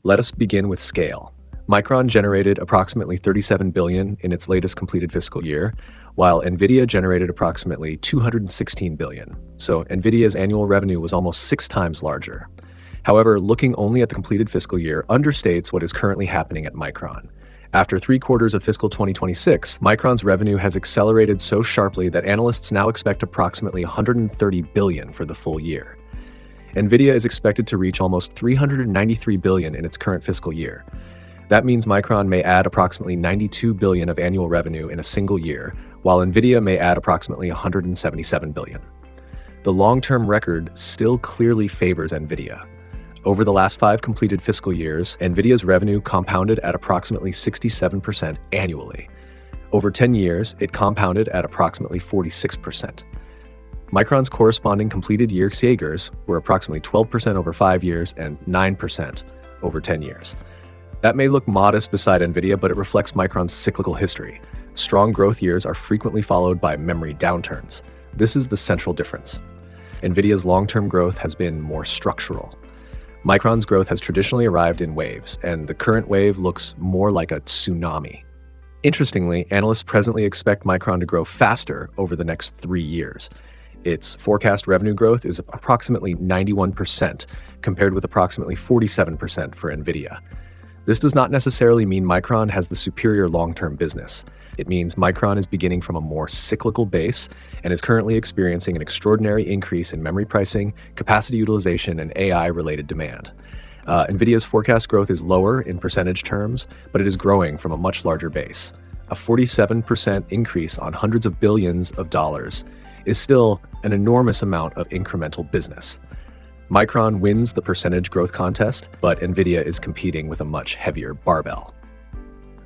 Let us begin with scale. Micron generated approximately $37 billion in its latest completed fiscal year, while NVIDIA generated approximately $216 billion. So NVIDIA's annual revenue was almost 6 times larger. However, looking only at the completed fiscal year understates what is currently happening at Micron. After 3 quarters of fiscal 2026, Micron's revenue has accelerated so sharply that analysts now expect approximately $130 billion for the full year. NVIDIA is expected to reach almost $393 billion in its current fiscal year. That means Micron may add approximately $92 billion of annual revenue in a single year, while NVIDIA may add approximately $177 billion. The long-term record still clearly favors NVIDIA. Over the last 5 completed fiscal years, NVIDIA's revenue compounded at approximately 67% annually. Over 10 years, it compounded at approximately 46%. Micron's corresponding completed year CAGRs were approximately 12% over 5 years and 9% over 10 years. That may look modest beside NVIDIA, but it reflects Micron's cyclical history. Strong growth years are frequently followed by memory downturns. This is the central difference. NVIDIA's long-term growth has been more structural. Micron's growth has traditionally arrived in waves, and the current wave looks more like a tsunami. Interestingly, analysts presently expect Micron to grow faster over the next 3 years. Its forecast revenue growth is approximately 91%, compared with approximately 47% for NVIDIA. This does not necessarily mean Micron has the superior long-term business. It means Micron is beginning from a more cyclical base and is currently experiencing an extraordinary increase in memory pricing, capacity utilization, and AI-related demand. NVIDIA's forecast growth is lower in percentage terms, but it is growing from a much larger base. A 47% increase on hundreds of billions of dollars is still an enormous amount of incremental business. Micron wins the percentage growth contest, but NVIDIA is competing with a much heavier barbell.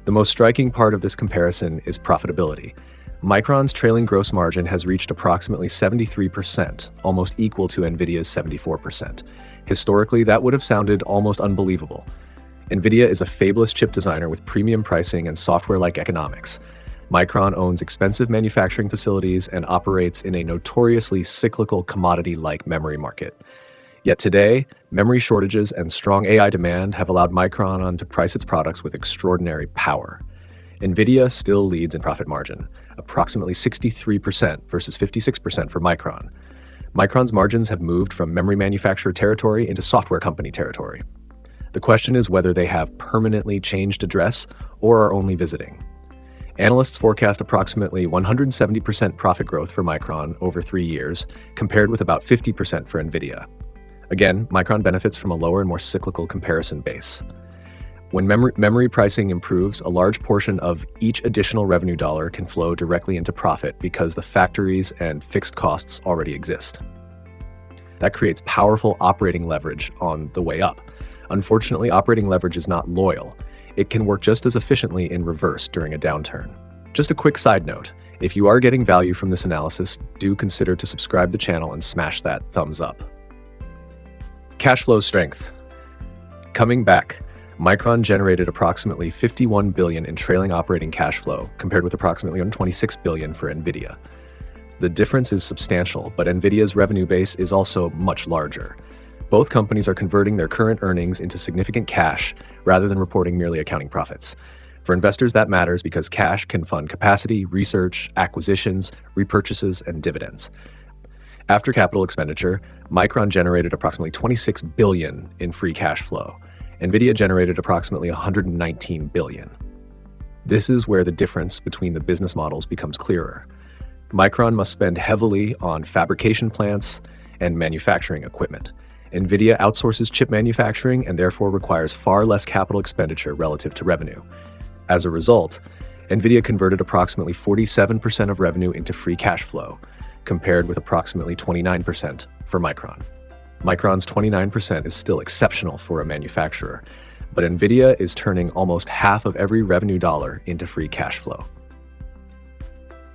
The most striking part of this comparison is profitability. Micron's trailing gross margin has reached approximately 73%, almost equal to NVIDIA's 74%. Historically, that would have sounded almost unbelievable. NVIDIA is a fabulous chip designer with premium pricing and software-like economics. Micron owns expensive manufacturing facilities and operates in a notoriously cyclical commodity-like memory market. Yet today, memory shortages and strong AI demand have allowed Micron to price its products with extraordinary power. NVIDIA still leads in profit margin, approximately 63% versus 56% for Micron. Micron's margins have moved from memory manufacturer territory into software company territory. The question is whether they have permanently changed address or are only visiting. Analysts forecast approximately 170% profit growth for Micron over 3 years, compared with about 50% for NVIDIA. Again, Micron benefits from a lower and more cyclical comparison base. When memory pricing improves, a large portion of each additional revenue dollar can flow directly into profit because the factories and fixed costs already exist. That creates powerful operating leverage on the way up. Unfortunately, operating leverage is not loyal. It can work just as efficiently in reverse during a downturn. Just a quick side note, if you are getting value from this analysis, do consider to subscribe to the channel and smash that thumbs up. Cash flow strength. Coming back, Micron generated approximately $51 billion in trailing operating cash flow, compared with approximately $126 billion for NVIDIA. The difference is substantial, but NVIDIA's revenue base is also much larger. Both companies are converting their current earnings into significant cash rather than reporting merely accounting profits. For investors, that matters because cash can fund capacity, research, acquisitions, repurchases, and dividends. After capital expenditure, Micron generated approximately $26 billion in free cash flow. NVIDIA generated approximately $119 billion. This is where the difference between the business models becomes clearer. Micron must spend heavily on fabrication plants and manufacturing equipment. NVIDIA outsources chip manufacturing and therefore requires far less capital expenditure relative to revenue. As a result, NVIDIA converted approximately 47% of revenue into free cash flow, compared with approximately 29% for Micron. Micron's 29% is still exceptional for a manufacturer, but NVIDIA is turning almost half of every revenue dollar into free cash flow.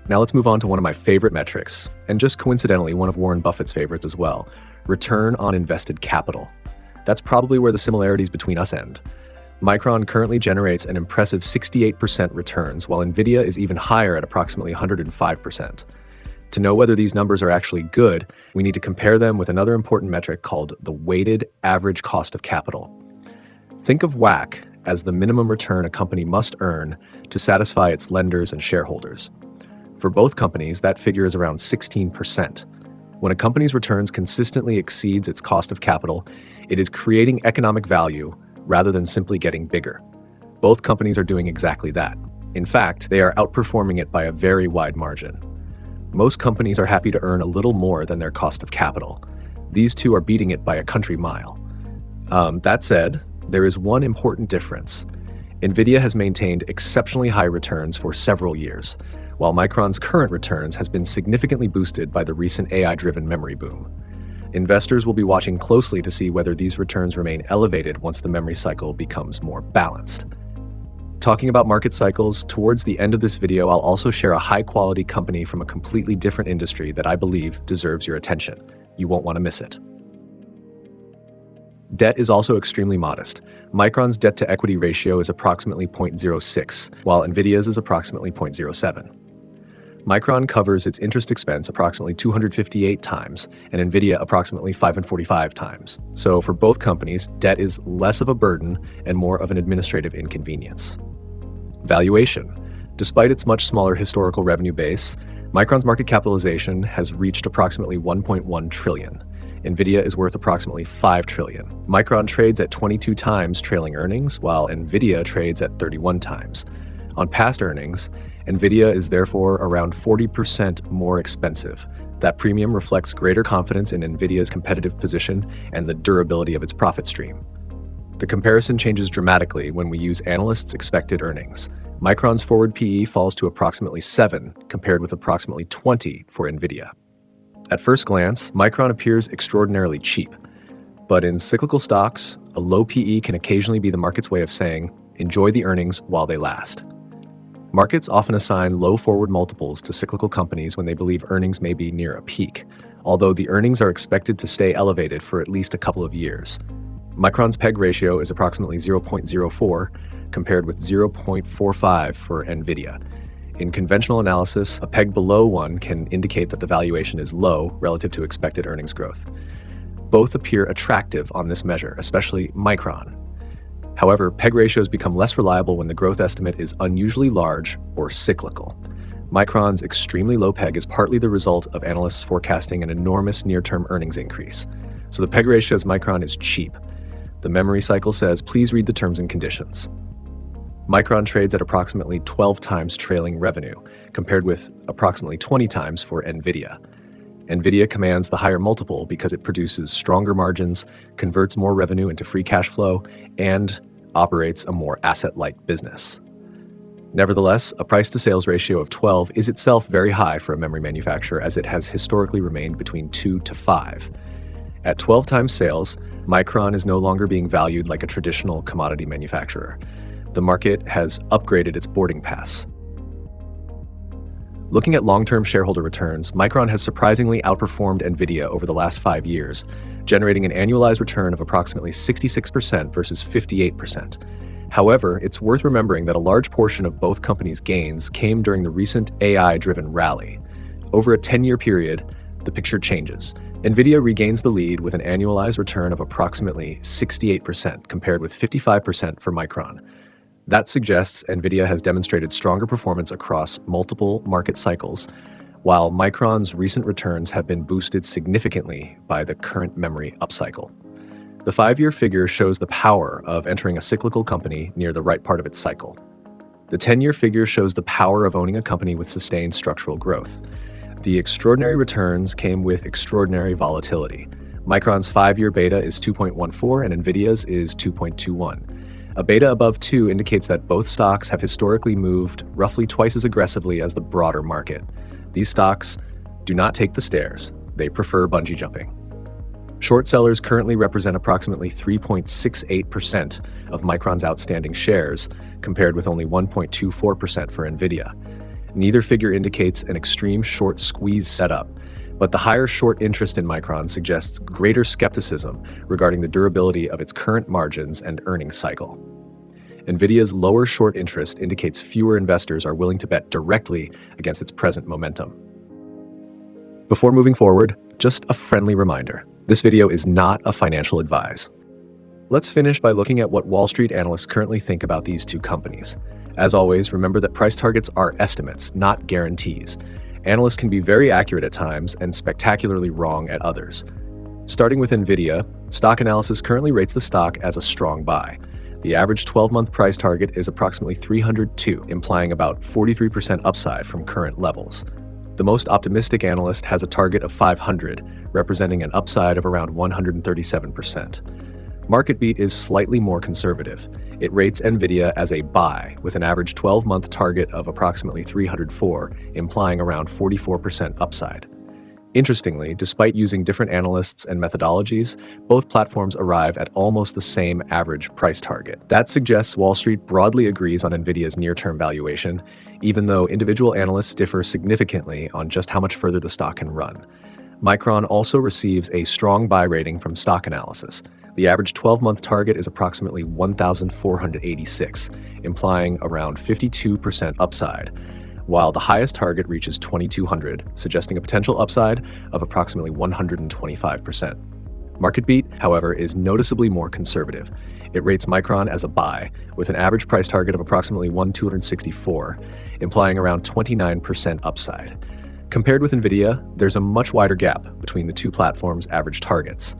Now let's move on to one of my favorite metrics, and just coincidentally one of Warren Buffett's favorites as well, return on invested capital. That's probably where the similarities between us end. Micron currently generates an impressive 68% returns, while NVIDIA is even higher at approximately 105%. To know whether these numbers are actually good, we need to compare them with another important metric called the weighted average cost of capital. Think of WACC as the minimum return a company must earn to satisfy its lenders and shareholders. For both companies, that figure is around 16%. When a company's returns consistently exceeds its cost of capital, it is creating economic value rather than simply getting bigger. Both companies are doing exactly that. In fact, they are outperforming it by a very wide margin. Most companies are happy to earn a little more than their cost of capital. These two are beating it by a country mile. That said, there is one important difference. NVIDIA has maintained exceptionally high returns for several years, while Micron's current returns has been significantly boosted by the recent AI-driven memory boom. Investors will be watching closely to see whether these returns remain elevated once the memory cycle becomes more balanced. Talking about market cycles, towards the end of this video, I'll also share a high-quality company from a completely different industry that I believe deserves your attention. You won't want to miss it. Debt is also extremely modest. Micron's debt-to-equity ratio is approximately 0.06, while NVIDIA's is approximately 0.07. Micron covers its interest expense approximately 258 times, and NVIDIA approximately 545 times. So for both companies, debt is less of a burden and more of an administrative inconvenience. Valuation. Despite its much smaller historical revenue base, Micron's market capitalization has reached approximately 1.1 trillion. NVIDIA is worth approximately 5 trillion. Micron trades at 22 times trailing earnings, while NVIDIA trades at 31 times. On past earnings, NVIDIA is therefore around 40% more expensive. That premium reflects greater confidence in NVIDIA's competitive position and the durability of its profit stream. The comparison changes dramatically when we use analysts' expected earnings. Micron's forward PE falls to approximately 7, compared with approximately 20 for NVIDIA. At first glance, Micron appears extraordinarily cheap. But in cyclical stocks, a low PE can occasionally be the market's way of saying, enjoy the earnings while they last. Markets often assign low forward multiples to cyclical companies when they believe earnings may be near a peak, although the earnings are expected to stay elevated for at least a couple of years. Micron's PEG ratio is approximately 0.04, compared with 0.45 for NVIDIA. In conventional analysis, a PEG below 1 can indicate that the valuation is low relative to expected earnings growth. Both appear attractive on this measure, especially Micron. However, PEG ratios become less reliable when the growth estimate is unusually large or cyclical. Micron's extremely low PEG is partly the result of analysts forecasting an enormous near-term earnings increase. So the PEG ratio as Micron is cheap. The memory cycle says, please read the terms and conditions. Micron trades at approximately 12 times trailing revenue, compared with approximately 20 times for NVIDIA. NVIDIA commands the higher multiple because it produces stronger margins, converts more revenue into free cash flow, and operates a more asset-light business. Nevertheless, a price-to-sales ratio of 12 is itself very high for a memory manufacturer, as it has historically remained between 2 to 5. At 12 times sales, Micron is no longer being valued like a traditional commodity manufacturer. The market has upgraded its boarding pass. Looking at long-term shareholder returns, Micron has surprisingly outperformed NVIDIA over the last 5 years, generating an annualized return of approximately 66% versus 58%. However, it's worth remembering that a large portion of both companies' gains came during the recent AI-driven rally. Over a 10-year period, the picture changes. NVIDIA regains the lead with an annualized return of approximately 68%, compared with 55% for Micron. That suggests NVIDIA has demonstrated stronger performance across multiple market cycles, while Micron's recent returns have been boosted significantly by the current memory upcycle. The 5-year figure shows the power of entering a cyclical company near the right part of its cycle. The 10-year figure shows the power of owning a company with sustained structural growth. The extraordinary returns came with extraordinary volatility. Micron's 5-year beta is 2.14 and NVIDIA's is 2.21. A beta above 2 indicates that both stocks have historically moved roughly twice as aggressively as the broader market. These stocks do not take the stairs. They prefer bungee jumping. Short sellers currently represent approximately 3.68% of Micron's outstanding shares, compared with only 1.24% for NVIDIA. Neither figure indicates an extreme short squeeze setup, but the higher short interest in Micron suggests greater skepticism regarding the durability of its current margins and earnings cycle. NVIDIA's lower short interest indicates fewer investors are willing to bet directly against its present momentum. Before moving forward, just a friendly reminder. This video is not a financial advice. Let's finish by looking at what Wall Street analysts currently think about these two companies. As always, remember that price targets are estimates, not guarantees. Analysts can be very accurate at times and spectacularly wrong at others. Starting with NVIDIA, stock analysis currently rates the stock as a strong buy. The average 12-month price target is approximately 302, implying about 43% upside from current levels. The most optimistic analyst has a target of 500, representing an upside of around 137%. MarketBeat is slightly more conservative. It rates NVIDIA as a buy, with an average 12-month target of approximately 304, implying around 44% upside. Interestingly, despite using different analysts and methodologies, both platforms arrive at almost the same average price target. That suggests Wall Street broadly agrees on NVIDIA's near-term valuation, even though individual analysts differ significantly on just how much further the stock can run. Micron also receives a strong buy rating from stock analysis. The average 12-month target is approximately 1,486, implying around 52% upside, while the highest target reaches 2,200, suggesting a potential upside of approximately 125%. MarketBeat, however, is noticeably more conservative. It rates Micron as a buy, with an average price target of approximately 1,264, implying around 29% upside. Compared with NVIDIA, there's a much wider gap between the two platforms' average targets.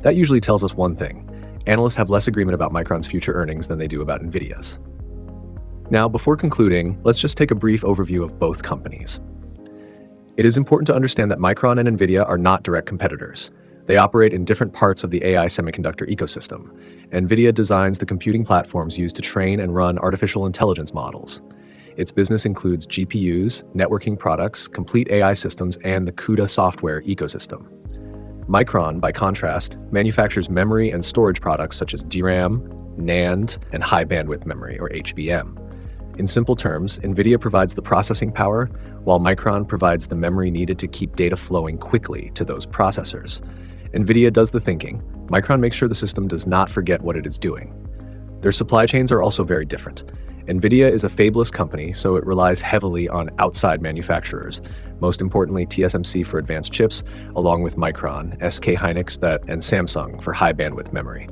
That usually tells us one thing: analysts have less agreement about Micron's future earnings than they do about NVIDIA's. Now, before concluding, let's just take a brief overview of both companies. It is important to understand that Micron and NVIDIA are not direct competitors. They operate in different parts of the AI semiconductor ecosystem. NVIDIA designs the computing platforms used to train and run artificial intelligence models. Its business includes GPUs, networking products, complete AI systems, and the CUDA software ecosystem. Micron, by contrast, manufactures memory and storage products such as DRAM, NAND, and high bandwidth memory, or HBM. In simple terms, NVIDIA provides the processing power, while Micron provides the memory needed to keep data flowing quickly to those processors. NVIDIA does the thinking. Micron makes sure the system does not forget what it is doing. Their supply chains are also very different. NVIDIA is a fabless company, so it relies heavily on outside manufacturers, most importantly TSMC for advanced chips, along with Micron, SK Hynix, and Samsung for high bandwidth memory.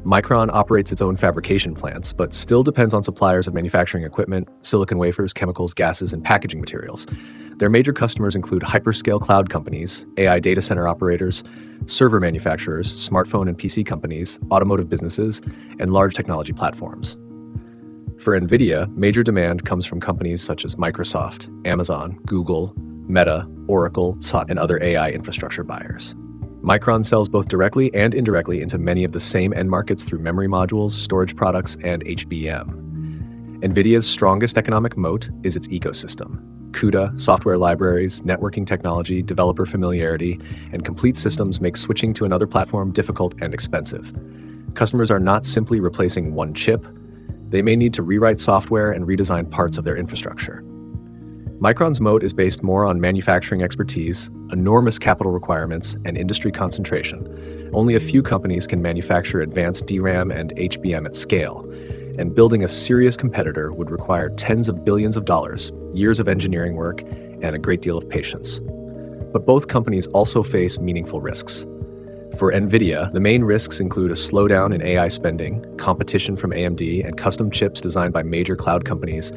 Micron operates its own fabrication plants, but still depends on suppliers of manufacturing equipment, silicon wafers, chemicals, gases, and packaging materials. Their major customers include hyperscale cloud companies, AI data center operators, server manufacturers, smartphone and PC companies, automotive businesses, and large technology platforms. For NVIDIA, major demand comes from companies such as Microsoft, Amazon, Google, Meta, Oracle, and other AI infrastructure buyers. Micron sells both directly and indirectly into many of the same end markets through memory modules, storage products, and HBM. NVIDIA's strongest economic moat is its ecosystem. CUDA, software libraries, networking technology, developer familiarity, and complete systems make switching to another platform difficult and expensive. Customers are not simply replacing one chip. They may need to rewrite software and redesign parts of their infrastructure. Micron's moat is based more on manufacturing expertise, enormous capital requirements, and industry concentration. Only a few companies can manufacture advanced DRAM and HBM at scale, and building a serious competitor would require tens of billions of dollars, years of engineering work, and a great deal of patience. But both companies also face meaningful risks. For NVIDIA, the main risks include a slowdown in AI spending, competition from AMD and custom chips designed by major cloud companies,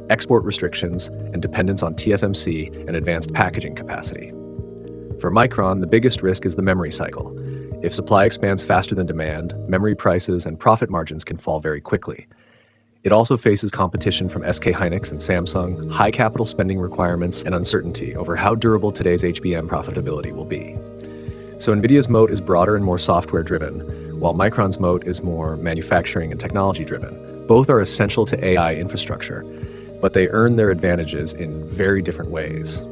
export restrictions, and dependence on TSMC and advanced packaging capacity. For Micron, the biggest risk is the memory cycle. If supply expands faster than demand, memory prices and profit margins can fall very quickly. It also faces competition from SK Hynix and Samsung, high capital spending requirements, and uncertainty over how durable today's HBM profitability will be. So NVIDIA's moat is broader and more software-driven, while Micron's moat is more manufacturing and technology-driven. Both are essential to AI infrastructure, but they earn their advantages in very different ways.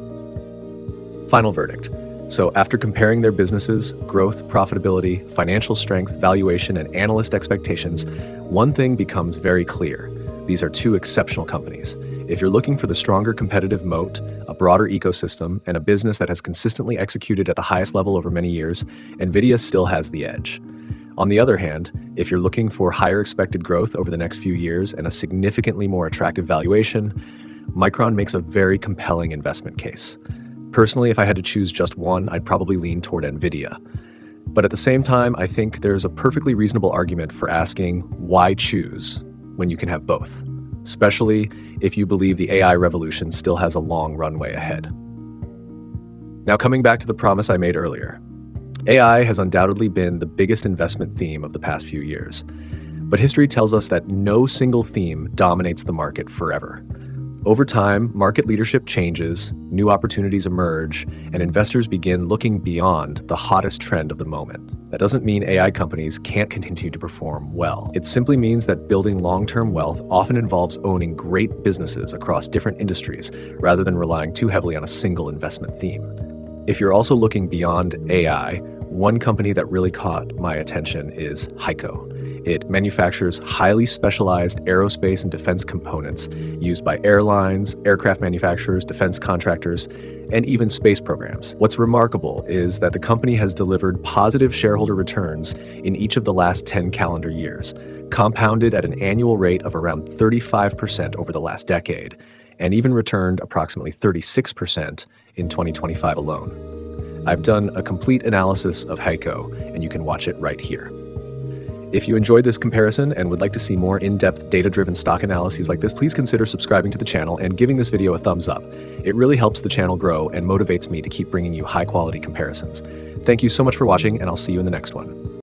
Final verdict. So after comparing their businesses, growth, profitability, financial strength, valuation, and analyst expectations, one thing becomes very clear. These are two exceptional companies. If you're looking for the stronger competitive moat, a broader ecosystem, and a business that has consistently executed at the highest level over many years, NVIDIA still has the edge. On the other hand, if you're looking for higher expected growth over the next few years and a significantly more attractive valuation, Micron makes a very compelling investment case. Personally, if I had to choose just one, I'd probably lean toward NVIDIA. But at the same time, I think there's a perfectly reasonable argument for asking why choose when you can have both, especially if you believe the AI revolution still has a long runway ahead. Now, coming back to the promise I made earlier, AI has undoubtedly been the biggest investment theme of the past few years. But history tells us that no single theme dominates the market forever. Over time, market leadership changes, new opportunities emerge, and investors begin looking beyond the hottest trend of the moment. That doesn't mean AI companies can't continue to perform well. It simply means that building long-term wealth often involves owning great businesses across different industries, rather than relying too heavily on a single investment theme. If you're also looking beyond AI, one company that really caught my attention is HEICO. It manufactures highly specialized aerospace and defense components used by airlines, aircraft manufacturers, defense contractors, and even space programs. What's remarkable is that the company has delivered positive shareholder returns in each of the last 10 calendar years, compounded at an annual rate of around 35% over the last decade, and even returned approximately 36% in 2025 alone. I've done a complete analysis of HEICO, and you can watch it right here. If you enjoyed this comparison and would like to see more in-depth data-driven stock analyses like this, please consider subscribing to the channel and giving this video a thumbs up. It really helps the channel grow and motivates me to keep bringing you high-quality comparisons. Thank you so much for watching, and I'll see you in the next one.